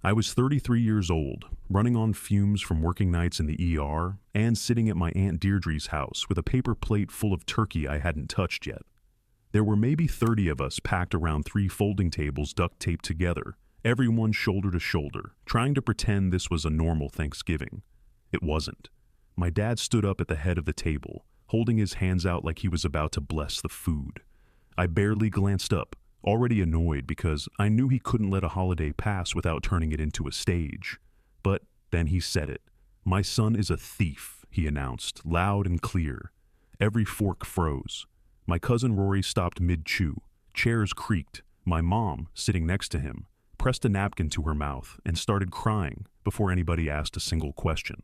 I was 33 years old, running on fumes from working nights in the ER, and sitting at my Aunt Deirdre's house with a paper plate full of turkey I hadn't touched yet. There were maybe 30 of us packed around 3 folding tables duct taped together, everyone shoulder to shoulder, trying to pretend this was a normal Thanksgiving. It wasn't. My dad stood up at the head of the table, holding his hands out like he was about to bless the food. I barely glanced up, already annoyed because I knew he couldn't let a holiday pass without turning it into a stage. But then he said it. "My son is a thief," he announced, loud and clear. Every fork froze. My cousin Rory stopped mid-chew. Chairs creaked. My mom, sitting next to him, pressed a napkin to her mouth and started crying before anybody asked a single question.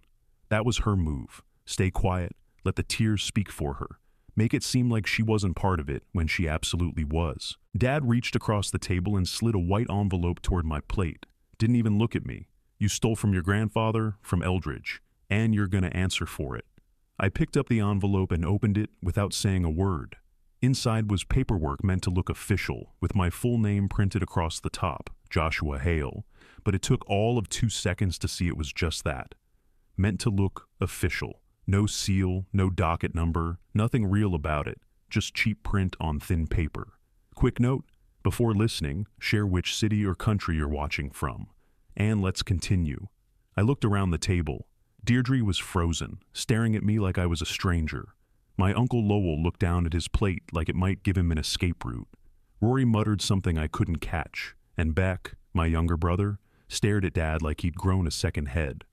That was her move. Stay quiet, let the tears speak for her. Make it seem like she wasn't part of it when she absolutely was. Dad reached across the table and slid a white envelope toward my plate. Didn't even look at me. "You stole from your grandfather, from Eldridge, and you're gonna answer for it." I picked up the envelope and opened it without saying a word. Inside was paperwork meant to look official, with my full name printed across the top, Joshua Hale, but it took all of 2 seconds to see it was just that. Meant to look official. No seal, no docket number, nothing real about it, just cheap print on thin paper. Quick note, before listening, share which city or country you're watching from. And let's continue. I looked around the table. Deirdre was frozen, staring at me like I was a stranger. My Uncle Lowell looked down at his plate like it might give him an escape route. Rory muttered something I couldn't catch, and Beck, my younger brother, stared at Dad like he'd grown a second head.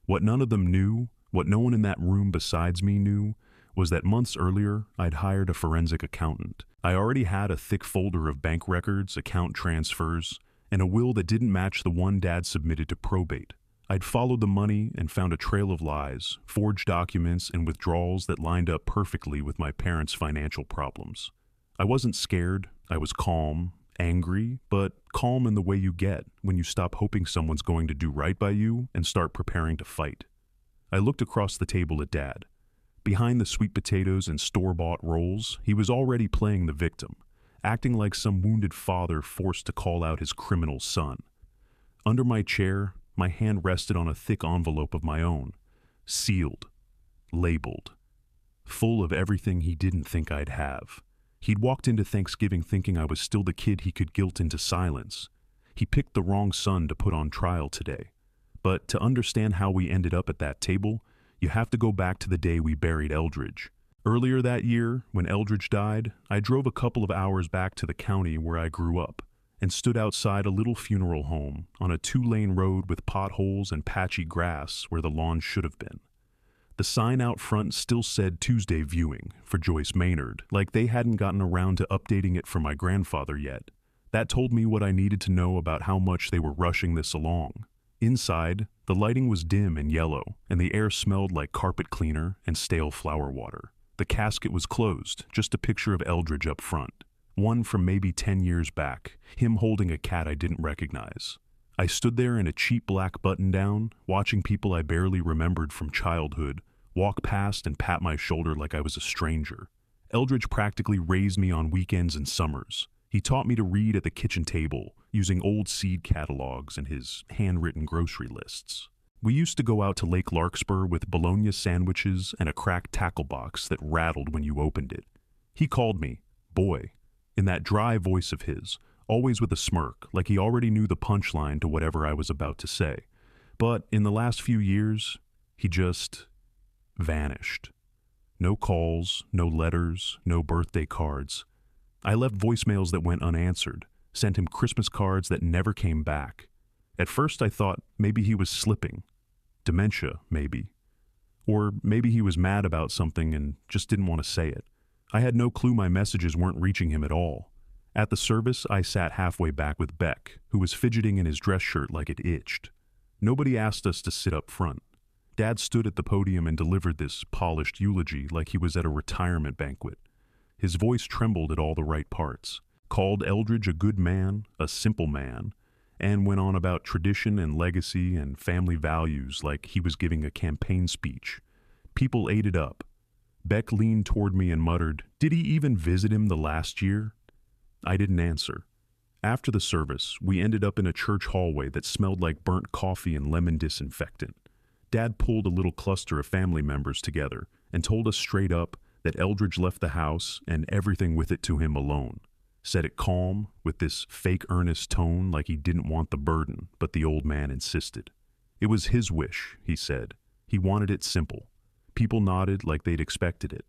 What none of them knew, what no one in that room besides me knew, was that months earlier I'd hired a forensic accountant. I already had a thick folder of bank records, account transfers, and a will that didn't match the one Dad submitted to probate. I'd followed the money and found a trail of lies, forged documents, and withdrawals that lined up perfectly with my parents' financial problems. I wasn't scared, I was calm, angry, but calm in the way you get when you stop hoping someone's going to do right by you and start preparing to fight. I looked across the table at Dad. Behind the sweet potatoes and store-bought rolls, he was already playing the victim, acting like some wounded father forced to call out his criminal son. Under my chair, my hand rested on a thick envelope of my own, sealed, labeled, full of everything he didn't think I'd have. He'd walked into Thanksgiving thinking I was still the kid he could guilt into silence. He picked the wrong son to put on trial today. But to understand how we ended up at that table, you have to go back to the day we buried Eldridge. Earlier that year, when Eldridge died, I drove a couple of hours back to the county where I grew up and stood outside a little funeral home on a 2-lane road with potholes and patchy grass where the lawn should have been. The sign out front still said Tuesday viewing for Joyce Maynard, like they hadn't gotten around to updating it for my grandfather yet. That told me what I needed to know about how much they were rushing this along. Inside, the lighting was dim and yellow, and the air smelled like carpet cleaner and stale flower water. The casket was closed, just a picture of Eldridge up front. One from maybe 10 years back, him holding a cat I didn't recognize. I stood there in a cheap black button-down, watching people I barely remembered from childhood walk past and pat my shoulder like I was a stranger. Eldridge practically raised me on weekends and summers. He taught me to read at the kitchen table, using old seed catalogs and his handwritten grocery lists. We used to go out to Lake Larkspur with bologna sandwiches and a cracked tackle box that rattled when you opened it. He called me, boy, in that dry voice of his, always with a smirk, like he already knew the punchline to whatever I was about to say. But in the last few years, he just vanished. No calls, no letters, no birthday cards. I left voicemails that went unanswered, sent him Christmas cards that never came back. At first I thought maybe he was slipping. Dementia, maybe. Or maybe he was mad about something and just didn't want to say it. I had no clue my messages weren't reaching him at all. At the service, I sat halfway back with Beck, who was fidgeting in his dress shirt like it itched. Nobody asked us to sit up front. Dad stood at the podium and delivered this polished eulogy like he was at a retirement banquet. His voice trembled at all the right parts, called Eldridge a good man, a simple man, and went on about tradition and legacy and family values like he was giving a campaign speech. People ate it up. Beck leaned toward me and muttered, "Did he even visit him the last year?" I didn't answer. After the service, we ended up in a church hallway that smelled like burnt coffee and lemon disinfectant. Dad pulled a little cluster of family members together and told us straight up that Eldridge left the house and everything with it to him alone. Said it calm, with this fake earnest tone like he didn't want the burden, but the old man insisted. It was his wish, he said. He wanted it simple. People nodded like they'd expected it.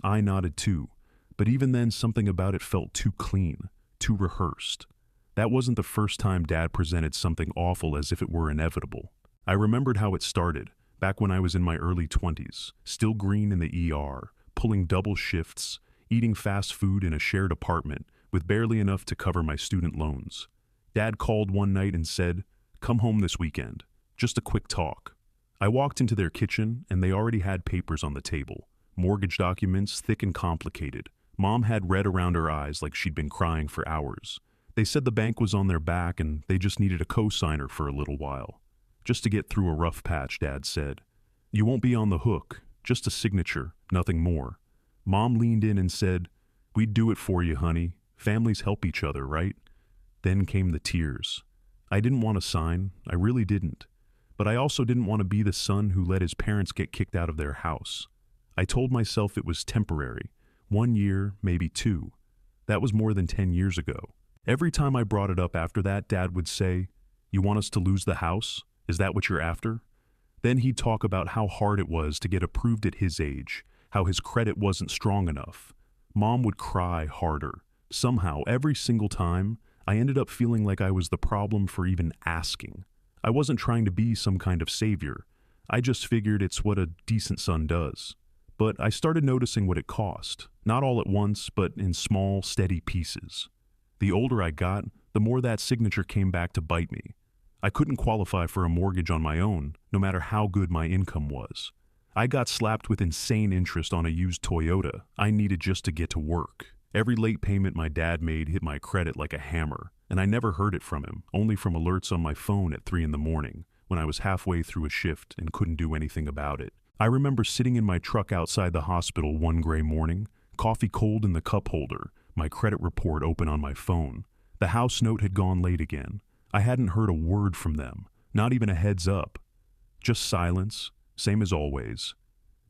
I nodded too, but even then something about it felt too clean, too rehearsed. That wasn't the first time Dad presented something awful as if it were inevitable. I remembered how it started, back when I was in my early 20s, still green in the ER, pulling double shifts, eating fast food in a shared apartment with barely enough to cover my student loans. Dad called one night and said, "Come home this weekend. Just a quick talk." I walked into their kitchen and they already had papers on the table. Mortgage documents, thick and complicated. Mom had red around her eyes like she'd been crying for hours. They said the bank was on their back and they just needed a co-signer for a little while. Just to get through a rough patch, Dad said. "You won't be on the hook, just a signature, nothing more." Mom leaned in and said, "We'd do it for you, honey. Families help each other, right?" Then came the tears. I didn't want to sign, I really didn't. But I also didn't want to be the son who let his parents get kicked out of their house. I told myself it was temporary, 1 year, maybe 2. That was more than 10 years ago. Every time I brought it up after that, Dad would say, "You want us to lose the house? Is that what you're after?" Then he'd talk about how hard it was to get approved at his age, how his credit wasn't strong enough. Mom would cry harder. Somehow, every single time, I ended up feeling like I was the problem for even asking. I wasn't trying to be some kind of savior. I just figured it's what a decent son does. But I started noticing what it cost, not all at once, but in small, steady pieces. The older I got, the more that signature came back to bite me. I couldn't qualify for a mortgage on my own, no matter how good my income was. I got slapped with insane interest on a used Toyota I needed just to get to work. Every late payment my dad made hit my credit like a hammer, and I never heard it from him, only from alerts on my phone at 3 a.m, when I was halfway through a shift and couldn't do anything about it. I remember sitting in my truck outside the hospital one gray morning, coffee cold in the cup holder, my credit report open on my phone. The house note had gone late again. I hadn't heard a word from them, not even a heads up. Just silence, same as always.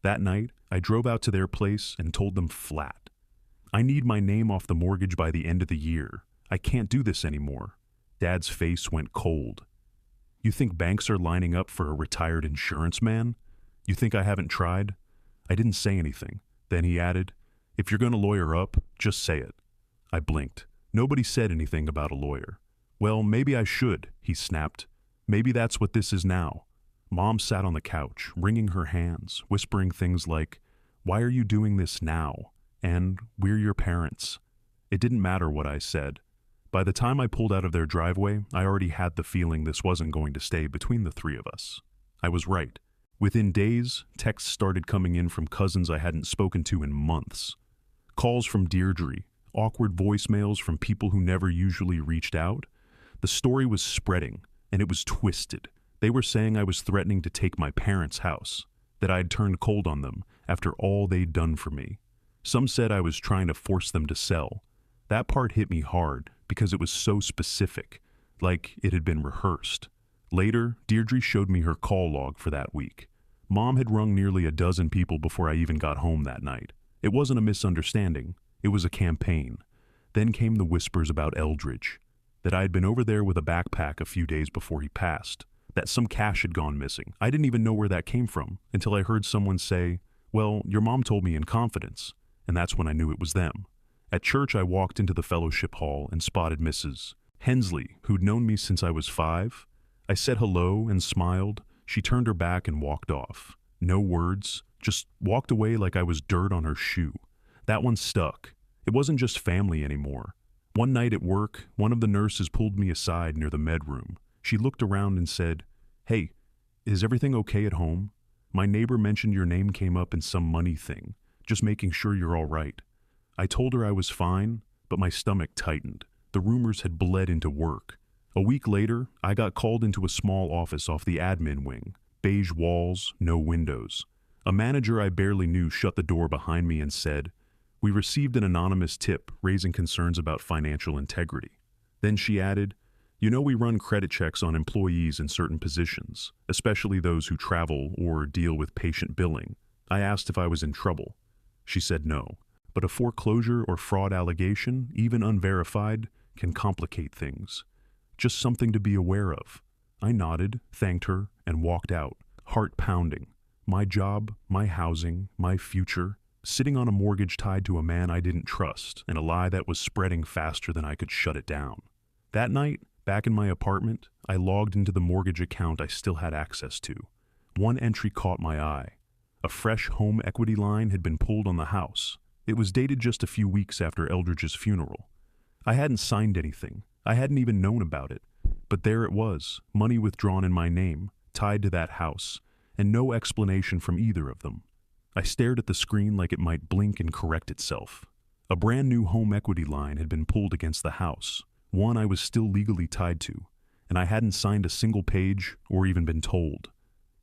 That night, I drove out to their place and told them flat. "I need my name off the mortgage by the end of the year. I can't do this anymore." Dad's face went cold. "You think banks are lining up for a retired insurance man? You think I haven't tried?" I didn't say anything. Then he added, "If you're going to lawyer up, just say it." I blinked. Nobody said anything about a lawyer. "Well, maybe I should," he snapped. "Maybe that's what this is now." Mom sat on the couch, wringing her hands, whispering things like, "Why are you doing this now?" And "We're your parents." It didn't matter what I said. By the time I pulled out of their driveway, I already had the feeling this wasn't going to stay between the three of us. I was right. Within days, texts started coming in from cousins I hadn't spoken to in months. Calls from Deirdre, awkward voicemails from people who never usually reached out. The story was spreading, and it was twisted. They were saying I was threatening to take my parents' house, that I'd turned cold on them after all they'd done for me. Some said I was trying to force them to sell. That part hit me hard because it was so specific, like it had been rehearsed. Later, Deirdre showed me her call log for that week. Mom had rung nearly a dozen people before I even got home that night. It wasn't a misunderstanding. It was a campaign. Then came the whispers about Eldridge, that I had been over there with a backpack a few days before he passed, that some cash had gone missing. I didn't even know where that came from until I heard someone say, "Well, your mom told me in confidence," and that's when I knew it was them. At church, I walked into the fellowship hall and spotted Mrs. Hensley, who'd known me since I was 5. I said hello and smiled. She turned her back and walked off. No words, just walked away like I was dirt on her shoe. That one stuck. It wasn't just family anymore. One night at work, one of the nurses pulled me aside near the med room. She looked around and said, "Hey, is everything okay at home? My neighbor mentioned your name came up in some money thing, just making sure you're all right." I told her I was fine, but my stomach tightened. The rumors had bled into work. A week later, I got called into a small office off the admin wing. Beige walls, no windows. A manager I barely knew shut the door behind me and said, "We received an anonymous tip raising concerns about financial integrity." Then she added, "You know we run credit checks on employees in certain positions, especially those who travel or deal with patient billing." I asked if I was in trouble. She said no, but a foreclosure or fraud allegation, even unverified, can complicate things. Just something to be aware of. I nodded, thanked her, and walked out, heart pounding. My job, my housing, my future, sitting on a mortgage tied to a man I didn't trust, and a lie that was spreading faster than I could shut it down. That night, back in my apartment, I logged into the mortgage account I still had access to. One entry caught my eye. A fresh home equity line had been pulled on the house. It was dated just a few weeks after Eldridge's funeral. I hadn't signed anything. I hadn't even known about it. But there it was, money withdrawn in my name, tied to that house, and no explanation from either of them. I stared at the screen like it might blink and correct itself. A brand new home equity line had been pulled against the house, one I was still legally tied to, and I hadn't signed a single page or even been told.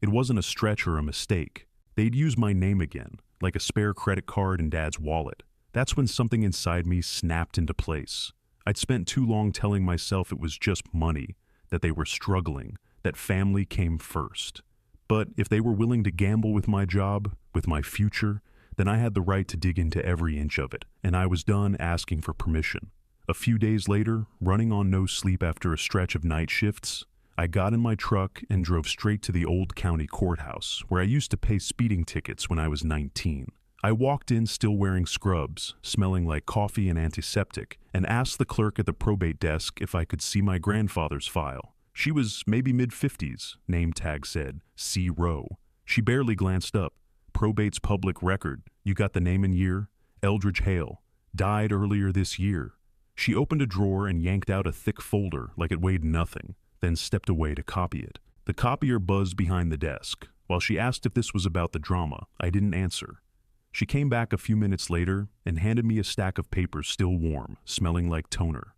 It wasn't a stretch or a mistake. They'd used my name again, like a spare credit card in Dad's wallet. That's when something inside me snapped into place. I'd spent too long telling myself it was just money, that they were struggling, that family came first. But if they were willing to gamble with my job, with my future, then I had the right to dig into every inch of it, and I was done asking for permission. A few days later, running on no sleep after a stretch of night shifts, I got in my truck and drove straight to the old county courthouse, where I used to pay speeding tickets when I was 19. I walked in still wearing scrubs, smelling like coffee and antiseptic, and asked the clerk at the probate desk if I could see my grandfather's file. She was maybe mid-50s, name tag said, C. Rowe. She barely glanced up. Probate's public record. You got the name and year? Eldridge Hale. Died earlier this year. She opened a drawer and yanked out a thick folder like it weighed nothing, then stepped away to copy it. The copier buzzed behind the desk. While she asked if this was about the drama, I didn't answer. She came back a few minutes later and handed me a stack of papers still warm, smelling like toner.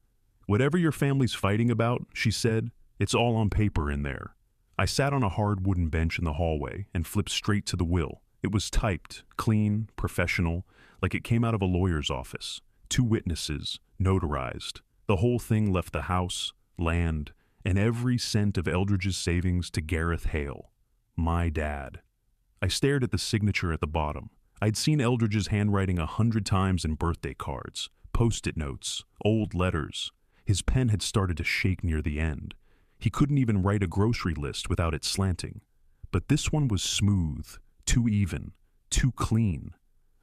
"Whatever your family's fighting about," she said, "it's all on paper in there." I sat on a hard wooden bench in the hallway and flipped straight to the will. It was typed, clean, professional, like it came out of a lawyer's office. 2 witnesses, notarized. The whole thing left the house, land, and every cent of Eldridge's savings to Gareth Hale, my dad. I stared at the signature at the bottom. I'd seen Eldridge's handwriting 100 times in birthday cards, post-it notes, old letters. His pen had started to shake near the end. He couldn't even write a grocery list without it slanting. But this one was smooth, too even, too clean.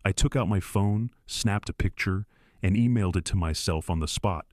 I took out my phone, snapped a picture, and emailed it to myself on the spot.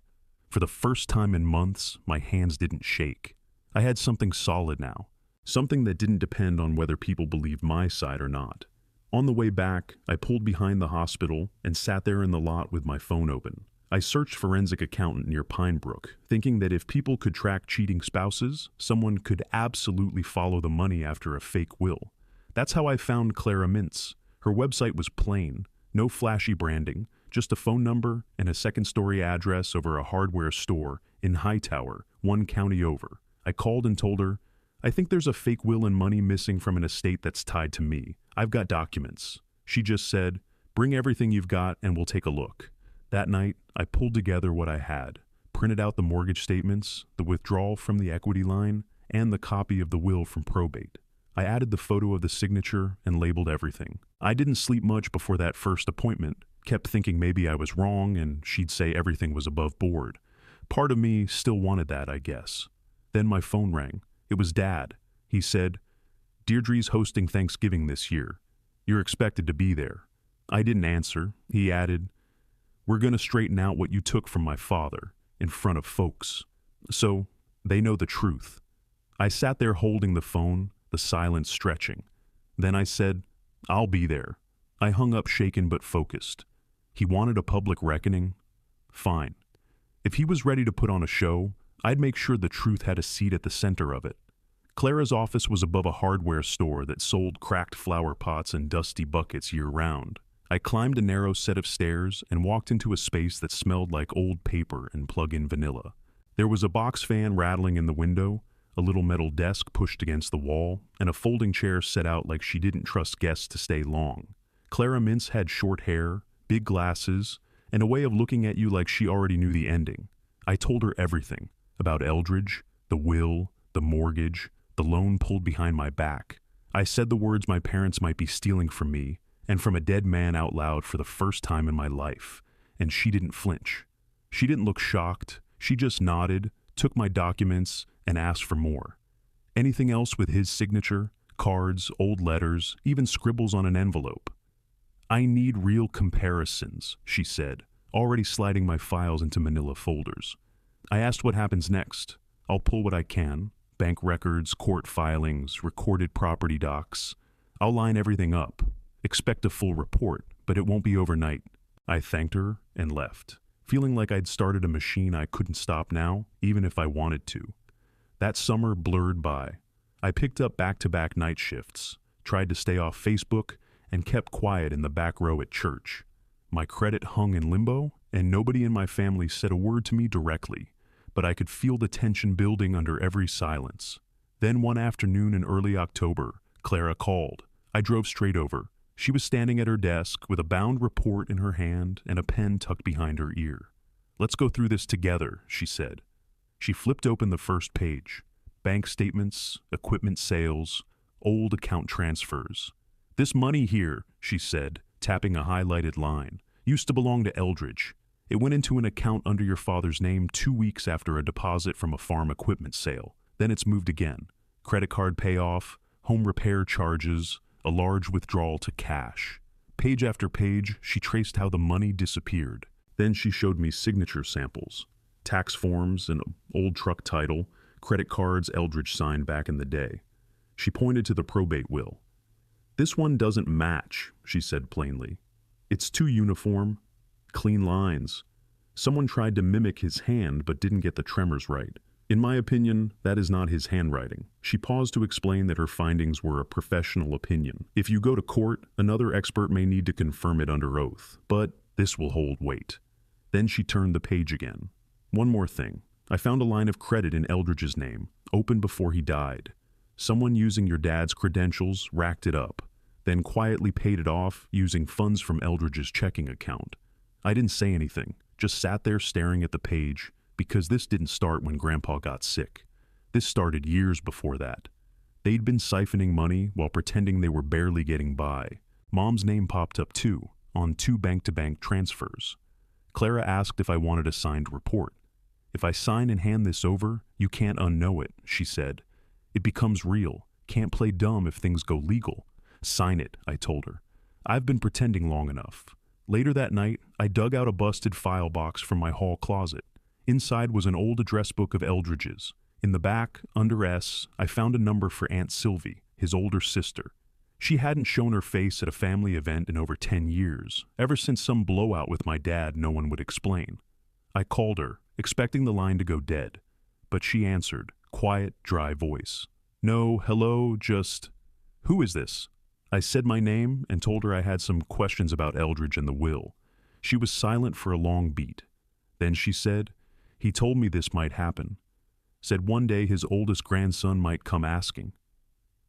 For the first time in months, my hands didn't shake. I had something solid now, something that didn't depend on whether people believed my side or not. On the way back, I pulled behind the hospital and sat there in the lot with my phone open. I searched forensic accountant near Pine Brook, thinking that if people could track cheating spouses, someone could absolutely follow the money after a fake will. That's how I found Clara Mintz. Her website was plain, no flashy branding, just a phone number and a second-story address over a hardware store in Hightower, 1 county over. I called and told her, "I think there's a fake will and money missing from an estate that's tied to me. I've got documents." She just said, "Bring everything you've got and we'll take a look." That night, I pulled together what I had, printed out the mortgage statements, the withdrawal from the equity line, and the copy of the will from probate. I added the photo of the signature and labeled everything. I didn't sleep much before that first appointment, kept thinking maybe I was wrong and she'd say everything was above board. Part of me still wanted that, I guess. Then my phone rang. It was Dad. He said, "Deirdre's hosting Thanksgiving this year. You're expected to be there." I didn't answer. He added, "We're going to straighten out what you took from my father in front of folks. So they know the truth." I sat there holding the phone, the silence stretching. Then I said, "I'll be there." I hung up shaken but focused. He wanted a public reckoning? Fine. If he was ready to put on a show, I'd make sure the truth had a seat at the center of it. Clara's office was above a hardware store that sold cracked flower pots and dusty buckets year-round. I climbed a narrow set of stairs and walked into a space that smelled like old paper and plug-in vanilla. There was a box fan rattling in the window, a little metal desk pushed against the wall, and a folding chair set out like she didn't trust guests to stay long. Clara Mintz had short hair, big glasses, and a way of looking at you like she already knew the ending. I told her everything about Eldridge, the will, the mortgage, the loan pulled behind my back. I said the words my parents might be stealing from me and from a dead man out loud for the first time in my life, and she didn't flinch. She didn't look shocked. She just nodded, took my documents, and asked for more. Anything else with his signature, cards, old letters, even scribbles on an envelope. I need real comparisons, she said, already sliding my files into manila folders. I asked what happens next. I'll pull what I can. Bank records, court filings, recorded property docs. I'll line everything up. Expect a full report, but it won't be overnight. I thanked her and left, feeling like I'd started a machine I couldn't stop now, even if I wanted to. That summer blurred by. I picked up back-to-back night shifts, tried to stay off Facebook, and kept quiet in the back row at church. My credit hung in limbo, and nobody in my family said a word to me directly, but I could feel the tension building under every silence. Then one afternoon in early October, Clara called. I drove straight over. She was standing at her desk with a bound report in her hand and a pen tucked behind her ear. "Let's go through this together," she said. She flipped open the first page. Bank statements, equipment sales, old account transfers. "This money here," she said, tapping a highlighted line, "used to belong to Eldridge. It went into an account under your father's name 2 weeks after a deposit from a farm equipment sale. Then it's moved again. Credit card payoff, home repair charges, a large withdrawal to cash." Page after page, she traced how the money disappeared. Then she showed me signature samples, tax forms, an old truck title, credit cards Eldridge signed back in the day. She pointed to the probate will. "This one doesn't match," she said plainly. "It's too uniform. Clean lines. Someone tried to mimic his hand but didn't get the tremors right. In my opinion, that is not his handwriting." She paused to explain that her findings were a professional opinion. If you go to court, another expert may need to confirm it under oath, but this will hold weight. Then she turned the page again. "One more thing. I found a line of credit in Eldridge's name, opened before he died. Someone using your dad's credentials racked it up, then quietly paid it off using funds from Eldridge's checking account. I didn't say anything, just sat there staring at the page, because this didn't start when Grandpa got sick. This started years before that. They'd been siphoning money while pretending they were barely getting by. Mom's name popped up too, on 2 bank-to-bank transfers. Clara asked if I wanted a signed report. "If I sign and hand this over, you can't unknow it," she said. "It becomes real. Can't play dumb if things go legal." "Sign it," I told her. "I've been pretending long enough." Later that night, I dug out a busted file box from my hall closet. Inside was an old address book of Eldridge's. In the back, under S, I found a number for Aunt Sylvie, his older sister. She hadn't shown her face at a family event in over 10 years, ever since some blowout with my dad no one would explain. I called her, expecting the line to go dead, but she answered, quiet, dry voice. "No, hello, just... Who is this?" I said my name and told her I had some questions about Eldridge and the will. She was silent for a long beat. Then she said, "He told me this might happen. Said one day his oldest grandson might come asking.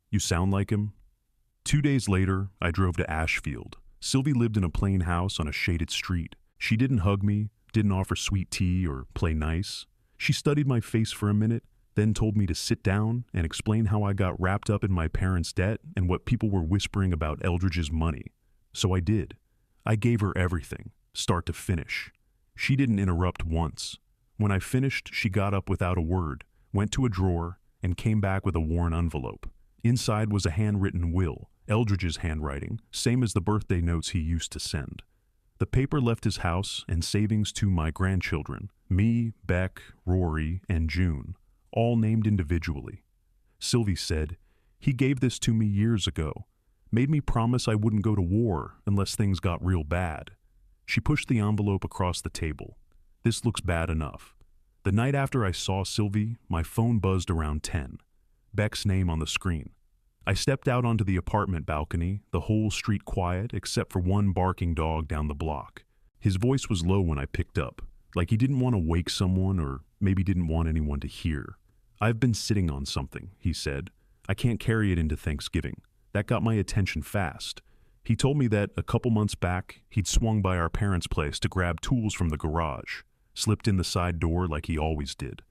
You sound like him." 2 days later, I drove to Ashfield. Sylvie lived in a plain house on a shaded street. She didn't hug me, didn't offer sweet tea or play nice. She studied my face for a minute, then told me to sit down and explain how I got wrapped up in my parents' debt and what people were whispering about Eldridge's money. So I did. I gave her everything, start to finish. She didn't interrupt once. When I finished, she got up without a word, went to a drawer, and came back with a worn envelope. Inside was a handwritten will, Eldridge's handwriting, same as the birthday notes he used to send. The paper left his house and savings to my grandchildren, me, Beck, Rory, and June, all named individually. Sylvie said, "He gave this to me years ago, made me promise I wouldn't go to war unless things got real bad." She pushed the envelope across the table. "This looks bad enough." The night after I saw Sylvie, my phone buzzed around 10. Beck's name on the screen. I stepped out onto the apartment balcony, the whole street quiet except for one barking dog down the block. His voice was low when I picked up, like he didn't want to wake someone or maybe didn't want anyone to hear. "I've been sitting on something," he said. "I can't carry it into Thanksgiving." That got my attention fast. He told me that a couple months back, he'd swung by our parents' place to grab tools from the garage. slipped in the side door like he always did.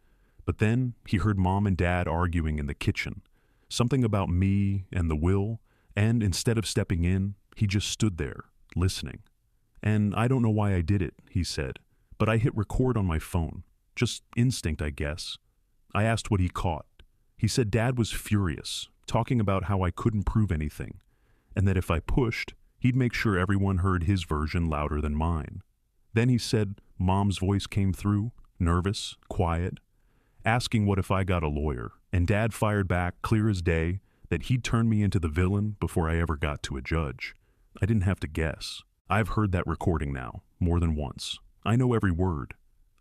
But then he heard Mom and Dad arguing in the kitchen, something about me and the will, and instead of stepping in, he just stood there, listening. "And I don't know why I did it," he said, "but I hit record on my phone. Just instinct, I guess." I asked what he caught. He said Dad was furious, talking about how I couldn't prove anything, and that if I pushed, he'd make sure everyone heard his version louder than mine. Then he said Mom's voice came through, nervous, quiet, asking what if I got a lawyer, and Dad fired back, clear as day, that he'd turn me into the villain before I ever got to a judge. I didn't have to guess. I've heard that recording now, more than once. I know every word.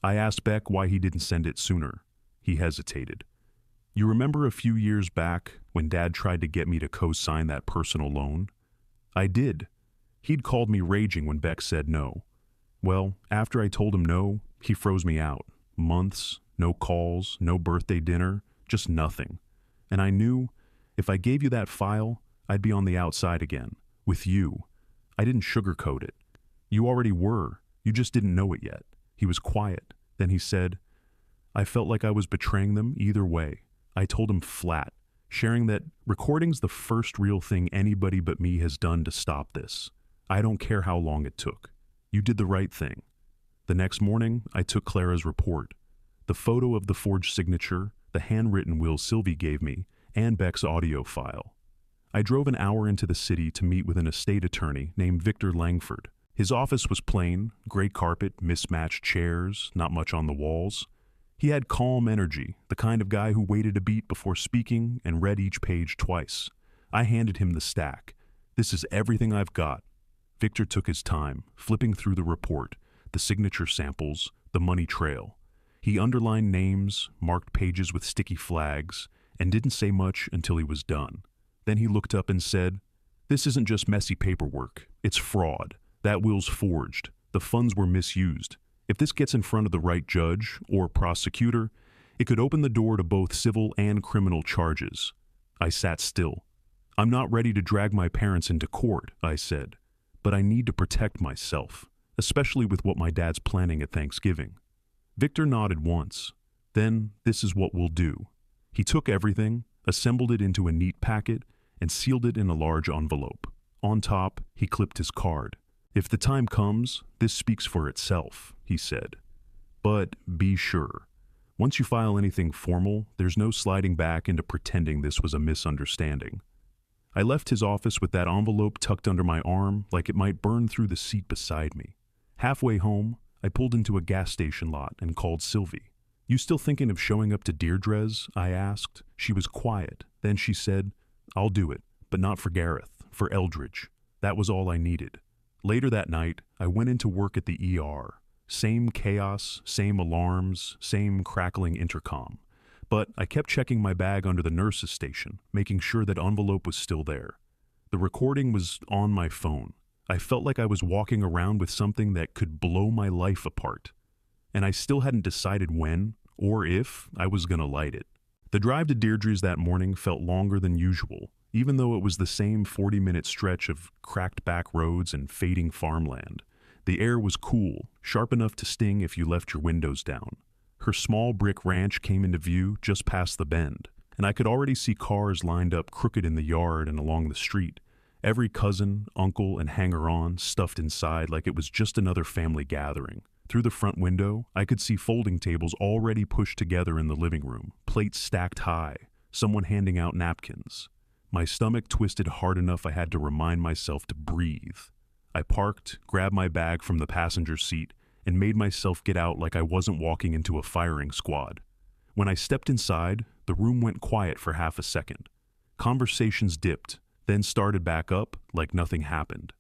I asked Beck why he didn't send it sooner. He hesitated. "You remember a few years back when Dad tried to get me to co-sign that personal loan?" "I did." He'd called me raging when Beck said no. Well, after I told him no, he froze me out. Months, no calls, no birthday dinner, just nothing. And I knew if I gave you that file, I'd be on the outside again, with you. I didn't sugarcoat it. You already were. You just didn't know it yet. He was quiet. Then he said, "I felt like I was betraying them either way." I told him flat, sharing that recording's the first real thing anybody but me has done to stop this. I don't care how long it took. You did the right thing. The next morning, I took Clara's report. The photo of the forged signature, the handwritten will Sylvie gave me, and Beck's audio file. I drove an hour into the city to meet with an estate attorney named Victor Langford. His office was plain, gray carpet, mismatched chairs, not much on the walls. He had calm energy, the kind of guy who waited a beat before speaking and read each page twice. I handed him the stack. "This is everything I've got." Victor took his time, flipping through the report, the signature samples, the money trail. He underlined names, marked pages with sticky flags, and didn't say much until he was done. Then he looked up and said, "This isn't just messy paperwork. It's fraud. That will's forged. The funds were misused. If this gets in front of the right judge or prosecutor, it could open the door to both civil and criminal charges." I sat still. "I'm not ready to drag my parents into court," I said, "but I need to protect myself, especially with what my dad's planning at Thanksgiving." Victor nodded once. "Then this is what we'll do." He took everything, assembled it into a neat packet, and sealed it in a large envelope. On top, he clipped his card. "If the time comes, this speaks for itself," he said. "But be sure, once you file anything formal, there's no sliding back into pretending this was a misunderstanding." I left his office with that envelope tucked under my arm like it might burn through the seat beside me. Halfway home, I pulled into a gas station lot and called Sylvie. "You still thinking of showing up to Deirdre's?" I asked. She was quiet. Then she said, "I'll do it, but not for Gareth, for Eldridge." That was all I needed. Later that night, I went into work at the ER. Same chaos, same alarms, same crackling intercom. But I kept checking my bag under the nurse's station, making sure that envelope was still there. The recording was on my phone. I felt like I was walking around with something that could blow my life apart. And I still hadn't decided when, or if, I was gonna light it. The drive to Deirdre's that morning felt longer than usual, even though it was the same 40-minute stretch of cracked back roads and fading farmland. The air was cool, sharp enough to sting if you left your windows down. Her small brick ranch came into view just past the bend, and I could already see cars lined up crooked in the yard and along the street. Every cousin, uncle, and hanger-on stuffed inside like it was just another family gathering. Through the front window, I could see folding tables already pushed together in the living room, plates stacked high, someone handing out napkins. My stomach twisted hard enough I had to remind myself to breathe. I parked, grabbed my bag from the passenger seat, and made myself get out like I wasn't walking into a firing squad. When I stepped inside, the room went quiet for half a second. Conversations dipped, then started back up like nothing happened.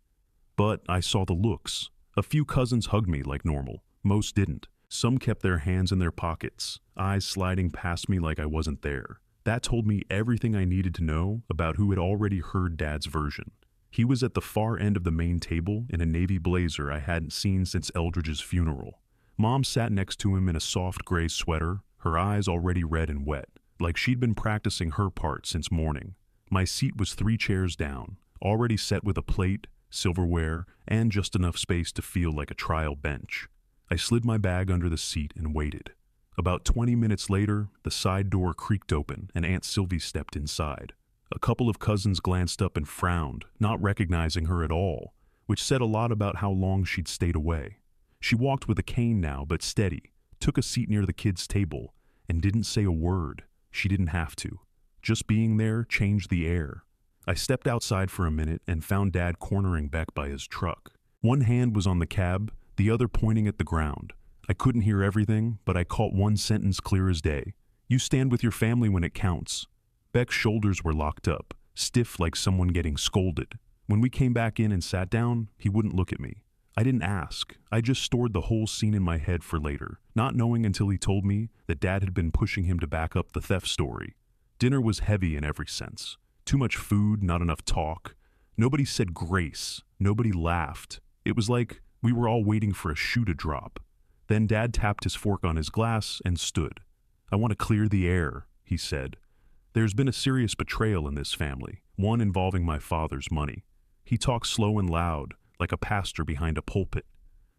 But I saw the looks. A few cousins hugged me like normal. Most didn't. Some kept their hands in their pockets, eyes sliding past me like I wasn't there. That told me everything I needed to know about who had already heard Dad's version. He was at the far end of the main table in a navy blazer I hadn't seen since Eldridge's funeral. Mom sat next to him in a soft gray sweater, her eyes already red and wet, like she'd been practicing her part since morning. My seat was 3 chairs down, already set with a plate, silverware, and just enough space to feel like a trial bench. I slid my bag under the seat and waited. About 20 minutes later, the side door creaked open and Aunt Sylvie stepped inside. A couple of cousins glanced up and frowned, not recognizing her at all, which said a lot about how long she'd stayed away. She walked with a cane now, but steady, took a seat near the kids' table, and didn't say a word. She didn't have to. Just being there changed the air. I stepped outside for a minute and found Dad cornering Beck by his truck. One hand was on the cab, the other pointing at the ground. I couldn't hear everything, but I caught one sentence clear as day. "You stand with your family when it counts." Beck's shoulders were locked up, stiff like someone getting scolded. When we came back in and sat down, he wouldn't look at me. I didn't ask. I just stored the whole scene in my head for later, not knowing until he told me that Dad had been pushing him to back up the theft story. Dinner was heavy in every sense. Too much food, not enough talk. Nobody said grace. Nobody laughed. It was like we were all waiting for a shoe to drop. Then Dad tapped his fork on his glass and stood. "I want to clear the air," he said. "There's been a serious betrayal in this family, one involving my father's money." He talked slow and loud, like a pastor behind a pulpit.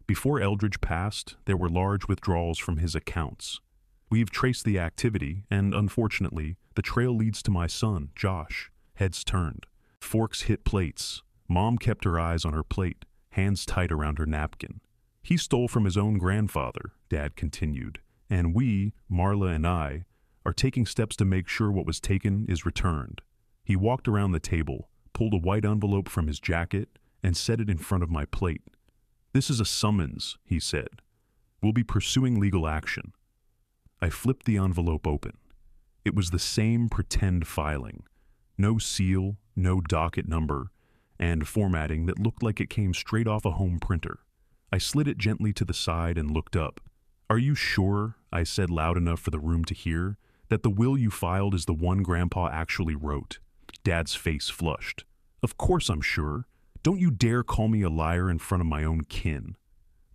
"Before Eldridge passed, there were large withdrawals from his accounts. We've traced the activity, and unfortunately, the trail leads to my son, Josh." Heads turned. Forks hit plates. Mom kept her eyes on her plate, hands tight around her napkin. "He stole from his own grandfather," Dad continued, "and we, Marla and I, are taking steps to make sure what was taken is returned." He walked around the table, pulled a white envelope from his jacket, and set it in front of my plate. "This is a summons," he said. "We'll be pursuing legal action." I flipped the envelope open. It was the same pretend filing. No seal, no docket number, and formatting that looked like it came straight off a home printer. I slid it gently to the side and looked up. "Are you sure," I said loud enough for the room to hear, "that the will you filed is the one Grandpa actually wrote?" Dad's face flushed. "Of course I'm sure. Don't you dare call me a liar in front of my own kin."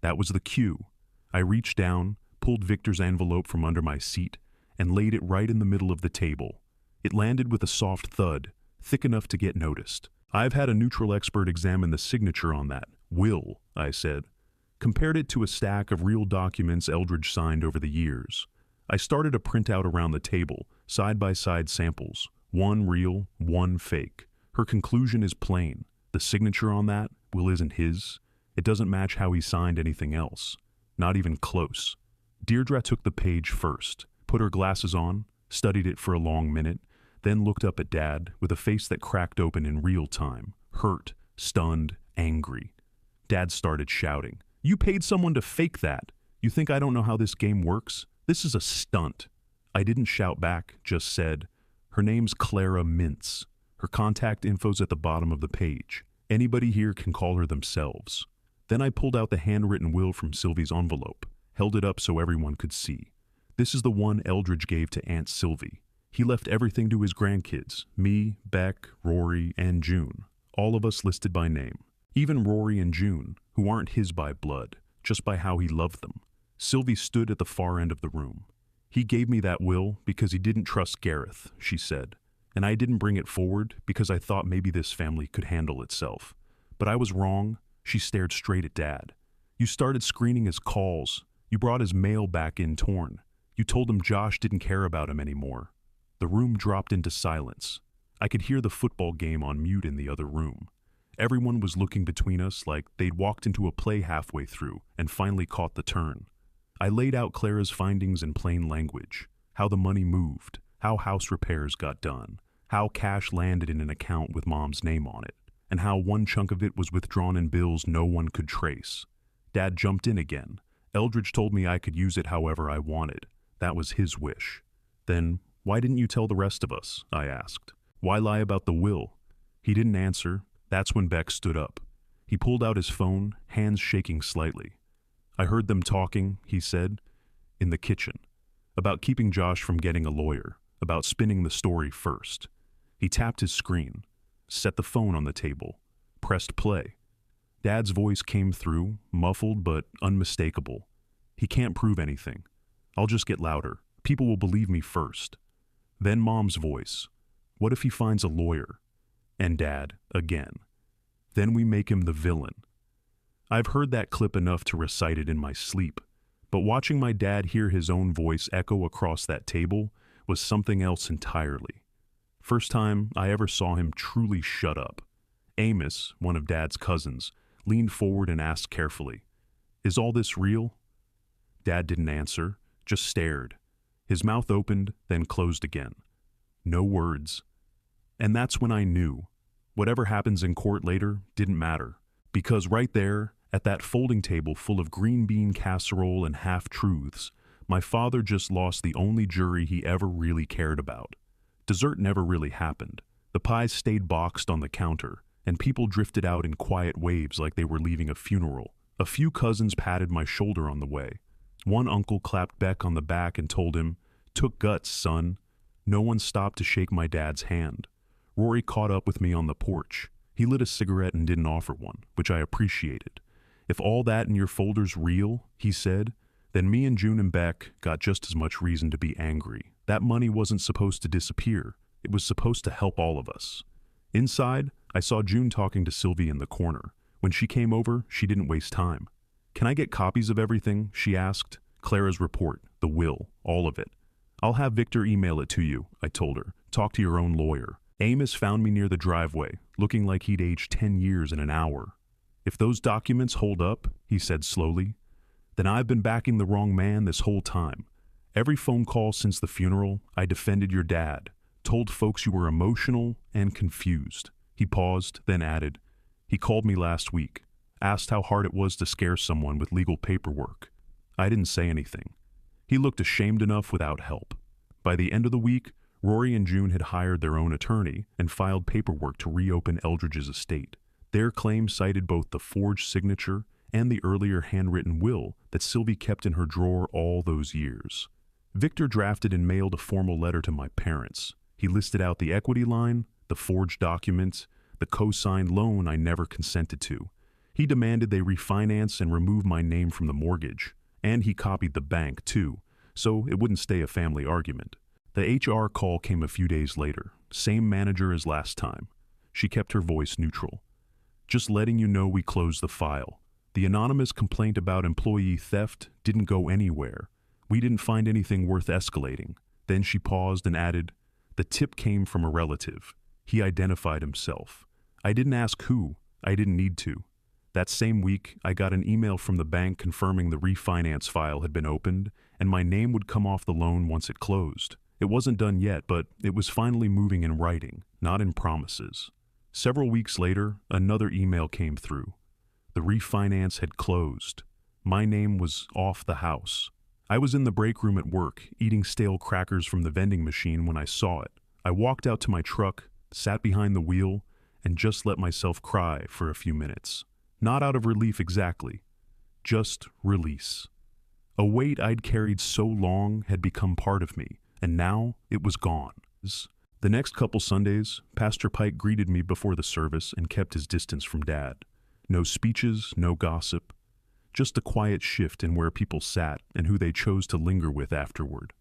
That was the cue. I reached down, pulled Victor's envelope from under my seat, and laid it right in the middle of the table. It landed with a soft thud, thick enough to get noticed. "I've had a neutral expert examine the signature on that will," I said. Compared it to a stack of real documents Eldridge signed over the years. I started a printout around the table, side-by-side samples, one real, one fake. Her conclusion is plain. The signature on that will isn't his. It doesn't match how he signed anything else. Not even close. Deirdre took the page first, put her glasses on, studied it for a long minute, then looked up at Dad with a face that cracked open in real time, hurt, stunned, angry. Dad started shouting, "You paid someone to fake that! You think I don't know how this game works? This is a stunt." I didn't shout back, just said, "Her name's Clara Mintz. Her contact info's at the bottom of the page. Anybody here can call her themselves." Then I pulled out the handwritten will from Sylvie's envelope, held it up so everyone could see. "This is the one Eldridge gave to Aunt Sylvie. He left everything to his grandkids, me, Beck, Rory, and June, all of us listed by name. Even Rory and June, who aren't his by blood, just by how he loved them." Sylvie stood at the far end of the room. "He gave me that will because he didn't trust Gareth," she said. "And I didn't bring it forward because I thought maybe this family could handle itself. But I was wrong." She stared straight at Dad. "You started screening his calls. You brought his mail back in torn. You told him Josh didn't care about him anymore." The room dropped into silence. I could hear the football game on mute in the other room. Everyone was looking between us like they'd walked into a play halfway through and finally caught the turn. I laid out Clara's findings in plain language. How the money moved, how house repairs got done, how cash landed in an account with Mom's name on it, and how one chunk of it was withdrawn in bills no one could trace. Dad jumped in again. "Eldridge told me I could use it however I wanted. That was his wish." "Then why didn't you tell the rest of us?" I asked. "Why lie about the will?" He didn't answer. That's when Beck stood up. He pulled out his phone, hands shaking slightly. "I heard them talking," he said, "in the kitchen. About keeping Josh from getting a lawyer. About spinning the story first." He tapped his screen, set the phone on the table, pressed play. Dad's voice came through, muffled but unmistakable. "He can't prove anything. I'll just get louder. People will believe me first." Then Mom's voice. "What if he finds a lawyer?" And Dad, again. "Then we make him the villain." I've heard that clip enough to recite it in my sleep, but watching my dad hear his own voice echo across that table was something else entirely. First time I ever saw him truly shut up. Amos, one of Dad's cousins, leaned forward and asked carefully, "Is all this real?" Dad didn't answer, just stared. His mouth opened, then closed again. No words. And that's when I knew. Whatever happens in court later didn't matter, because right there, at that folding table full of green bean casserole and half-truths, my father just lost the only jury he ever really cared about. Dessert never really happened. The pies stayed boxed on the counter, and people drifted out in quiet waves like they were leaving a funeral. A few cousins patted my shoulder on the way. One uncle clapped Beck on the back and told him, "Took guts, son." No one stopped to shake my dad's hand. Rory caught up with me on the porch. He lit a cigarette and didn't offer one, which I appreciated. "If all that in your folder's real," he said, "then me and June and Beck got just as much reason to be angry. That money wasn't supposed to disappear. It was supposed to help all of us." Inside, I saw June talking to Sylvie in the corner. When she came over, she didn't waste time. "Can I get copies of everything?" she asked. "Clara's report, the will, all of it." "I'll have Victor email it to you," I told her. "Talk to your own lawyer." Amos found me near the driveway, looking like he'd aged 10 years in an hour. "If those documents hold up," he said slowly, "then I've been backing the wrong man this whole time. Every phone call since the funeral, I defended your dad, told folks you were emotional and confused." He paused, then added, "He called me last week, asked how hard it was to scare someone with legal paperwork. I didn't say anything. He looked ashamed enough without help." By the end of the week, Rory and June had hired their own attorney and filed paperwork to reopen Eldridge's estate. Their claim cited both the forged signature and the earlier handwritten will that Sylvie kept in her drawer all those years. Victor drafted and mailed a formal letter to my parents. He listed out the equity line, the forged document, the co-signed loan I never consented to. He demanded they refinance and remove my name from the mortgage, and he copied the bank too, so it wouldn't stay a family argument. The HR call came a few days later, same manager as last time. She kept her voice neutral. "Just letting you know we closed the file. The anonymous complaint about employee theft didn't go anywhere. We didn't find anything worth escalating." Then she paused and added, "The tip came from a relative. He identified himself. I didn't ask who. I didn't need to." That same week, I got an email from the bank confirming the refinance file had been opened, and my name would come off the loan once it closed. It wasn't done yet, but it was finally moving in writing, not in promises. Several weeks later, another email came through. The refinance had closed. My name was off the house. I was in the break room at work, eating stale crackers from the vending machine when I saw it. I walked out to my truck, sat behind the wheel, and just let myself cry for a few minutes. Not out of relief exactly, just release. A weight I'd carried so long had become part of me, and now it was gone. The next couple Sundays, Pastor Pike greeted me before the service and kept his distance from Dad. No speeches, no gossip, just a quiet shift in where people sat and who they chose to linger with afterward.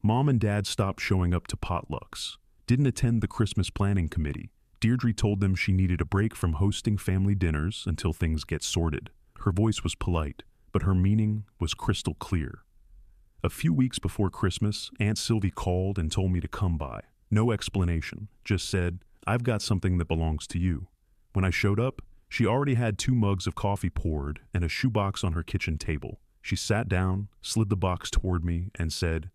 Mom and Dad stopped showing up to potlucks, didn't attend the Christmas planning committee. Deirdre told them she needed a break from hosting family dinners until things get sorted. Her voice was polite, but her meaning was crystal clear. A few weeks before Christmas, Aunt Sylvie called and told me to come by. No explanation, just said, "I've got something that belongs to you." When I showed up, she already had 2 mugs of coffee poured and a shoebox on her kitchen table. She sat down, slid the box toward me, and said,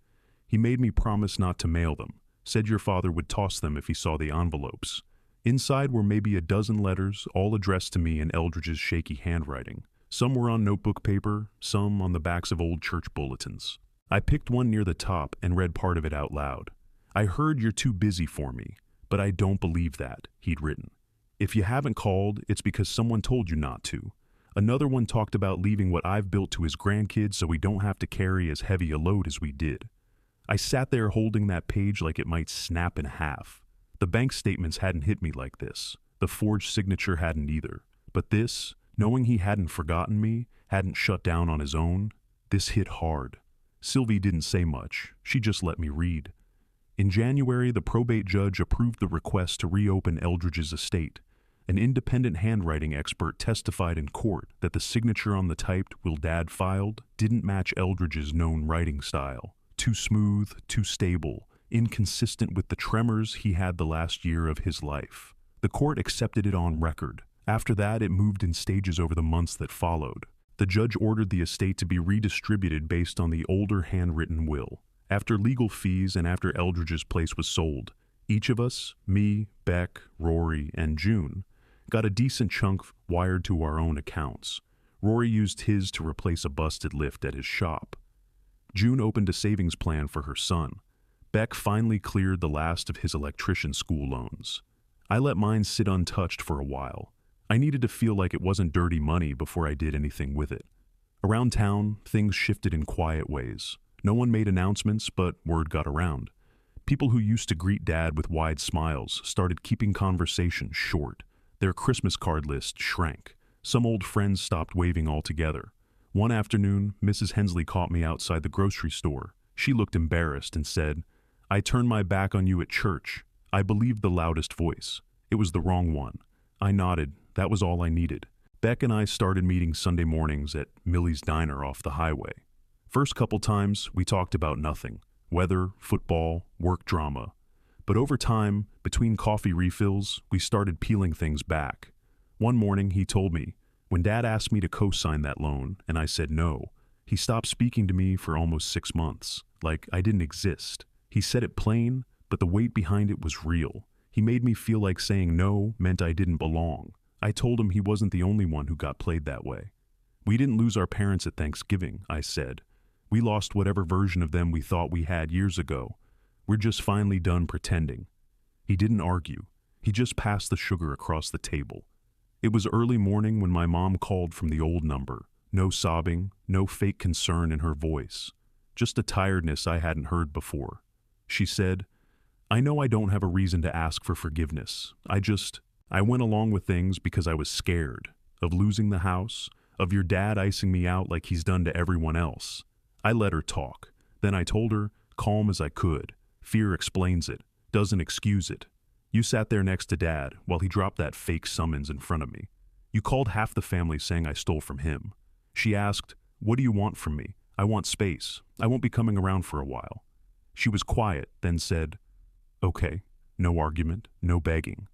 "He made me promise not to mail them. Said your father would toss them if he saw the envelopes." Inside were maybe a dozen letters, all addressed to me in Eldridge's shaky handwriting. Some were on notebook paper, some on the backs of old church bulletins. I picked one near the top and read part of it out loud. "I heard you're too busy for me, but I don't believe that," he'd written. "If you haven't called, it's because someone told you not to." Another one talked about leaving what I've built to his grandkids so we don't have to carry as heavy a load as we did. I sat there holding that page like it might snap in half. The bank statements hadn't hit me like this. The forged signature hadn't either. But this, knowing he hadn't forgotten me, hadn't shut down on his own, this hit hard. Sylvie didn't say much. She just let me read. In January, the probate judge approved the request to reopen Eldridge's estate. An independent handwriting expert testified in court that the signature on the typed "Will Dad filed" didn't match Eldridge's known writing style. Too smooth, too stable, inconsistent with the tremors he had the last year of his life. The court accepted it on record. After that, it moved in stages over the months that followed. The judge ordered the estate to be redistributed based on the older handwritten will. After legal fees and after Eldridge's place was sold, each of us, me, Beck, Rory, and June, got a decent chunk wired to our own accounts. Rory used his to replace a busted lift at his shop. June opened a savings plan for her son. Beck finally cleared the last of his electrician school loans. I let mine sit untouched for a while. I needed to feel like it wasn't dirty money before I did anything with it. Around town, things shifted in quiet ways. No one made announcements, but word got around. People who used to greet Dad with wide smiles started keeping conversations short. Their Christmas card list shrank. Some old friends stopped waving altogether. One afternoon, Mrs. Hensley caught me outside the grocery store. She looked embarrassed and said, "I turned my back on you at church. I believed the loudest voice. It was the wrong one." I nodded. That was all I needed. Beck and I started meeting Sunday mornings at Millie's Diner off the highway. First couple times, we talked about nothing. Weather, football, work drama. But over time, between coffee refills, we started peeling things back. One morning, he told me, when Dad asked me to co-sign that loan, and I said no, he stopped speaking to me for almost 6 months, like I didn't exist. He said it plain, but the weight behind it was real. He made me feel like saying no meant I didn't belong. I told him he wasn't the only one who got played that way. "We didn't lose our parents at Thanksgiving," I said. "We lost whatever version of them we thought we had years ago. We're just finally done pretending." He didn't argue. He just passed the sugar across the table. It was early morning when my mom called from the old number. No sobbing, no fake concern in her voice. Just a tiredness I hadn't heard before. She said, "I know I don't have a reason to ask for forgiveness. I went along with things because I was scared of losing the house, of your dad icing me out like he's done to everyone else." I let her talk. Then I told her, calm as I could, "Fear explains it, doesn't excuse it. You sat there next to Dad while he dropped that fake summons in front of me. You called half the family saying I stole from him." She asked, "What do you want from me?" "I want space. I won't be coming around for a while." She was quiet, then said, "Okay." No argument, no begging.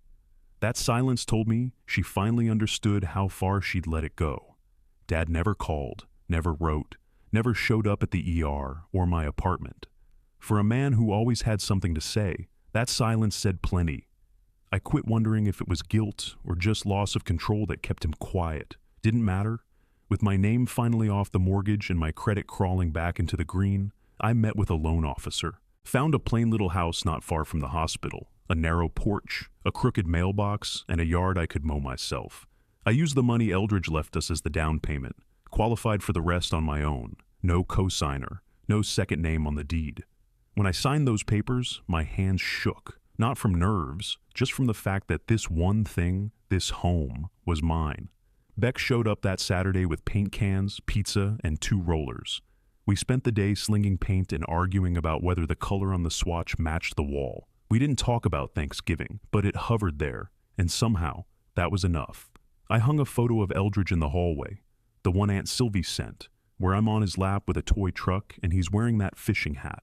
That silence told me she finally understood how far she'd let it go. Dad never called, never wrote, never showed up at the ER or my apartment. For a man who always had something to say, that silence said plenty. I quit wondering if it was guilt or just loss of control that kept him quiet. Didn't matter. With my name finally off the mortgage and my credit crawling back into the green, I met with a loan officer. Found a plain little house not far from the hospital. A narrow porch, a crooked mailbox, and a yard I could mow myself. I used the money Eldridge left us as the down payment, qualified for the rest on my own. No cosigner, no second name on the deed. When I signed those papers, my hands shook, not from nerves, just from the fact that this one thing, this home, was mine. Beck showed up that Saturday with paint cans, pizza, and 2 rollers. We spent the day slinging paint and arguing about whether the color on the swatch matched the wall. We didn't talk about Thanksgiving, but it hovered there, and somehow, that was enough. I hung a photo of Eldridge in the hallway, the one Aunt Sylvie sent, where I'm on his lap with a toy truck and he's wearing that fishing hat.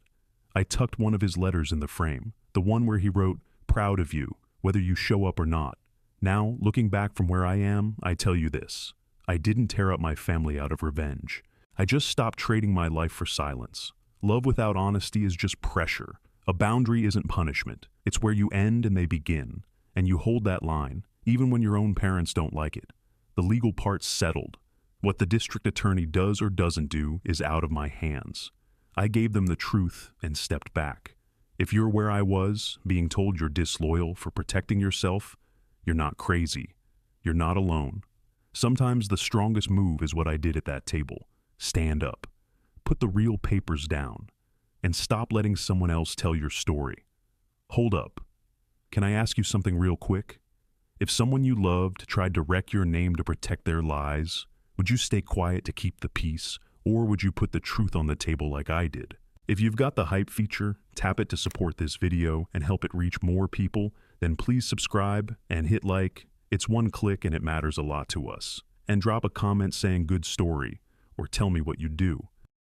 I tucked one of his letters in the frame, the one where he wrote, "Proud of you, whether you show up or not." Now, looking back from where I am, I tell you this. I didn't tear up my family out of revenge. I just stopped trading my life for silence. Love without honesty is just pressure. A boundary isn't punishment. It's where you end and they begin. And you hold that line, even when your own parents don't like it. The legal part's settled. What the district attorney does or doesn't do is out of my hands. I gave them the truth and stepped back. If you're where I was, being told you're disloyal for protecting yourself, you're not crazy. You're not alone. Sometimes the strongest move is what I did at that table. Stand up. Put the real papers down. And stop letting someone else tell your story. Hold up. Can I ask you something real quick? If someone you loved tried to wreck your name to protect their lies, would you stay quiet to keep the peace, or would you put the truth on the table like I did? If you've got the hype feature, tap it to support this video and help it reach more people, then please subscribe and hit like It's one click and it matters a lot to us. And drop a comment saying good story, or tell me what you do.